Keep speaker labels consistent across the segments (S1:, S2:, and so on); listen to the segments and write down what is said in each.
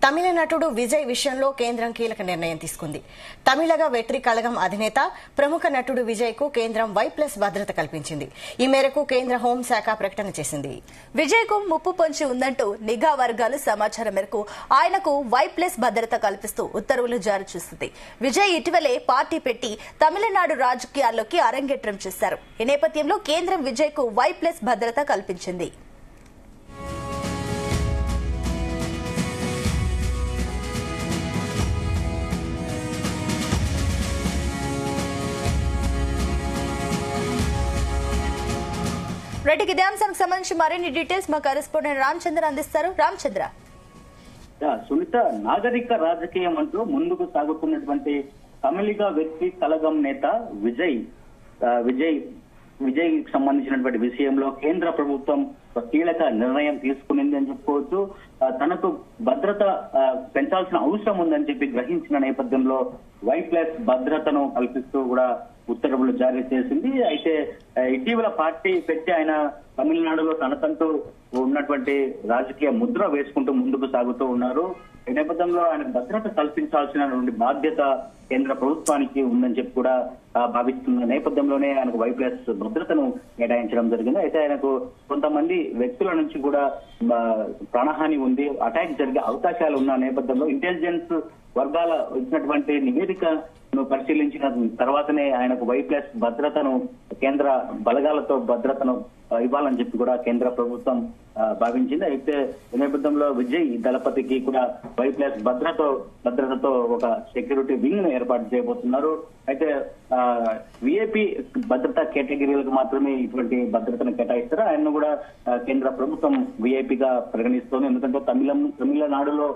S1: తమిళ నటుడు విజయ్ విషయంలో కేంద్రం కీలక నిర్ణయం తీసుకుంది. తమిళగ వెట్రి కళగం అధినేత ప్రముఖ నటుడు విజయ్ కు కేంద్రం Y+ భద్రత కల్పించింది. ఈ మేరకు కేంద్ర హోంశాఖ ప్రకటన చేసింది.
S2: విజయ్ కు ముప్పు పొంచి ఉందంటూ నిఘా వర్గాలు సమాచారం మేరకు ఆయనకు Y+ భద్రత కల్పిస్తూ ఉత్తర్వులు జారీ చేసింది. విజయ్ ఇటీవలే పార్టీ పెట్టి తమిళనాడు రాజకీయాల్లోకి అరంగేట్రం చేశారు. ఈ నేపథ్యంలో కేంద్రం విజయ్ కు Y+ భద్రత కల్పించింది. ఇదే అంశానికి సంబంధించి మరిన్ని డీటెయిల్స్ మా కరెస్పాండెంట్ రామచంద్ర అందిస్తారు. రామచంద్ర,
S3: సునీత, నాగరిక రాజకీయం అంటూ ముందుకు సాగుతున్నటువంటి తమిళిగ వ్యక్తి కలగం నేత విజయ్ సంబంధించినటువంటి విషయంలో కేంద్ర ప్రభుత్వం కీలక నిర్ణయం తీసుకునింది అని చెప్పుకోవచ్చు. తనకు భద్రత పెంచాల్సిన అవసరం ఉందని చెప్పి గ్రహించిన నేపథ్యంలో Y+ భద్రతను కల్పిస్తూ కూడా ఉత్తర్వులు జారీ చేసింది. అయితే ఇటీవల పార్టీ పెట్టి ఆయన తమిళనాడులో తనకంటూ ఉన్నటువంటి రాజకీయ ముద్ర వేసుకుంటూ ముందుకు సాగుతూ ఉన్నారు. ఈ నేపథ్యంలో ఆయన భద్రత కల్పించాల్సినటువంటి బాధ్యత కేంద్ర ప్రభుత్వానికి ఉందని చెప్పి కూడా భావిస్తున్న నేపథ్యంలోనే ఆయనకు Y+ భద్రతను కేటాయించడం జరిగింది. అయితే ఆయనకు కొంతమంది వ్యక్తుల నుంచి కూడా ప్రాణహాని ఉంది, అటాక్ జరిగే అవకాశాలు ఉన్న నేపథ్యంలో ఇంటెలిజెన్స్ వర్గాల ఇచ్చినటువంటి నివేదికను పరిశీలించిన తర్వాతనే ఆయనకు Y+ భద్రతను కేంద్ర బలగాలతో భద్రతను ఇవ్వాలని చెప్పి కూడా కేంద్ర ప్రభుత్వం భావించింది. అయితే ఈ నేపథ్యంలో విజయ్ దళపతికి కూడా Y+ భద్రతతో ఒక సెక్యూరిటీ వింగ్ ను ఏర్పాటు చేయబోతున్నారు. అయితే విఐపి భద్రతా కేటగిరీలకు మాత్రమే ఇటువంటి భద్రతను కేటాయిస్తారు. ఆయన్ను కూడా కేంద్ర ప్రభుత్వం విఐపిగా పరిగణిస్తోంది. ఎందుకంటే తమిళనాడులో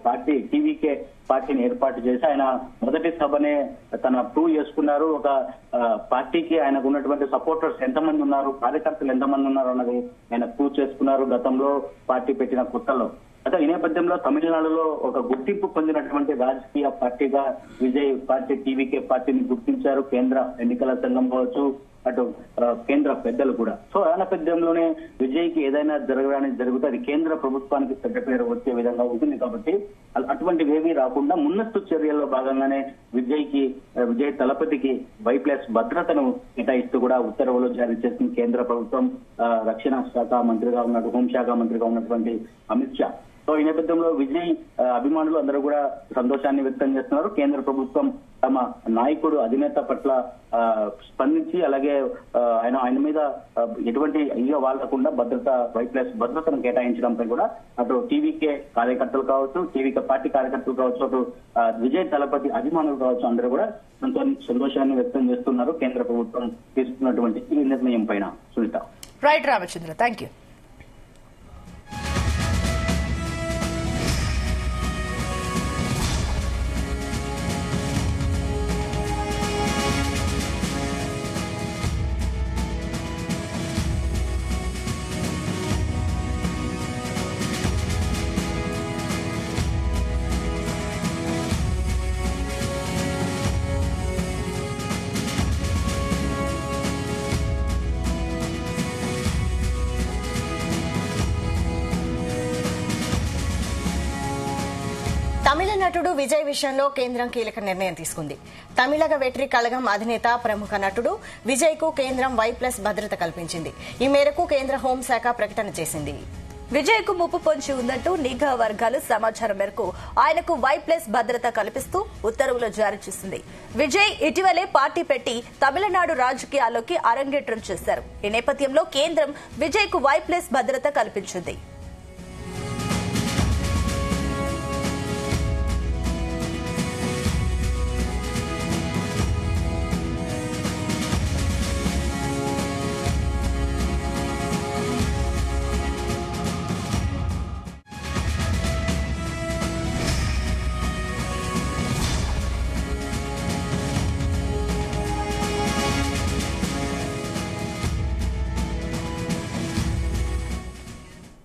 S3: పార్టీ టీవీకే పార్టీని ఏర్పాటు చేసి ఆయన మొదటి సభనే తన ప్రూవ్ చేసుకున్నారు. ఒక పార్టీకి ఆయనకు ఉన్నటువంటి సపోర్టర్స్ ఎంతమంది ఉన్నారు, కార్యకర్తలు ఎంతమంది ఉన్నారు అన్నది ఆయన ప్రూవ్ చేసుకున్నారు గతంలో పార్టీ పెట్టిన కొత్తలో. అయితే ఈ నేపథ్యంలో తమిళనాడులో ఒక గుర్తింపు పొందినటువంటి రాజకీయ పార్టీగా విజయ్ పార్టీ టీవీకే పార్టీని గుర్తించారు కేంద్ర ఎన్నికల సంఘం కావచ్చు, అటు కేంద్ర పెద్దలు కూడా. సో ఆ నేపథ్యంలోనే విజయ్ కి ఏదైనా జరిగితే అది కేంద్ర ప్రభుత్వానికి పెద్ద పేరు వచ్చే విధంగా ఉంటుంది. కాబట్టి అటువంటివి ఏమీ రాకుండా ముందస్తు చర్యల్లో భాగంగానే విజయ్ దళపతికి Y+ భద్రతను కేటాయిస్తూ కూడా ఉత్తర్వులు జారీ చేసింది కేంద్ర ప్రభుత్వం. రక్షణ శాఖ మంత్రిగా ఉన్నట్టు హోంశాఖ మంత్రిగా ఉన్నటువంటి అమిత్ షా. సో ఈ నేపథ్యంలో విజయ్ అభిమానులు అందరూ కూడా సంతోషాన్ని వ్యక్తం చేస్తున్నారు. కేంద్ర ప్రభుత్వం తమ నాయకుడు అధినేత పట్ల స్పందించి అలాగే ఆయన మీద ఎటువంటి అయ్యో వాళ్లకుండా Y+ భద్రతను కేటాయించడంపై కూడా అటు టీవీకే కార్యకర్తలు కావచ్చు, టీవీకే పార్టీ కార్యకర్తలు కావచ్చు, అటు విజయ్ దళపతి అభిమానులు కావచ్చు, అందరూ కూడా సంతోషాన్ని వ్యక్తం చేస్తున్నారు కేంద్ర ప్రభుత్వం తీసుకున్నటువంటి ఈ నిర్ణయం పైన. Sunitha,
S2: right Ramachandra, thank you.
S1: తమిళ నటుడు విజయ్ విషయంలో కేంద్రం కీలక నిర్ణయం తీసుకుంది. తమిళగ వెట్రి కళగం అధినేత ప్రముఖ నటుడు విజయ్ కు కేంద్రం Y+ భద్రత కల్పించింది. ఈ మేరకు కేంద్ర హోంశాఖ ప్రకటన చేసింది.
S2: విజయ్ కు ముప్పు పొంచి ఉందంటూ నిఘా వర్గాలు సమాచారం మేరకు ఆయనకు Y+ భద్రత కల్పిస్తూ ఉత్తర్వులు జారీ చేసింది. విజయ్ ఇటీవలే పార్టీ పెట్టి తమిళనాడు రాజకీయాల్లోకి అరంగేట్రం చేశారు. ఈ నేపథ్యంలో కేంద్రం విజయ్ కు Y+ భద్రత కల్పించింది.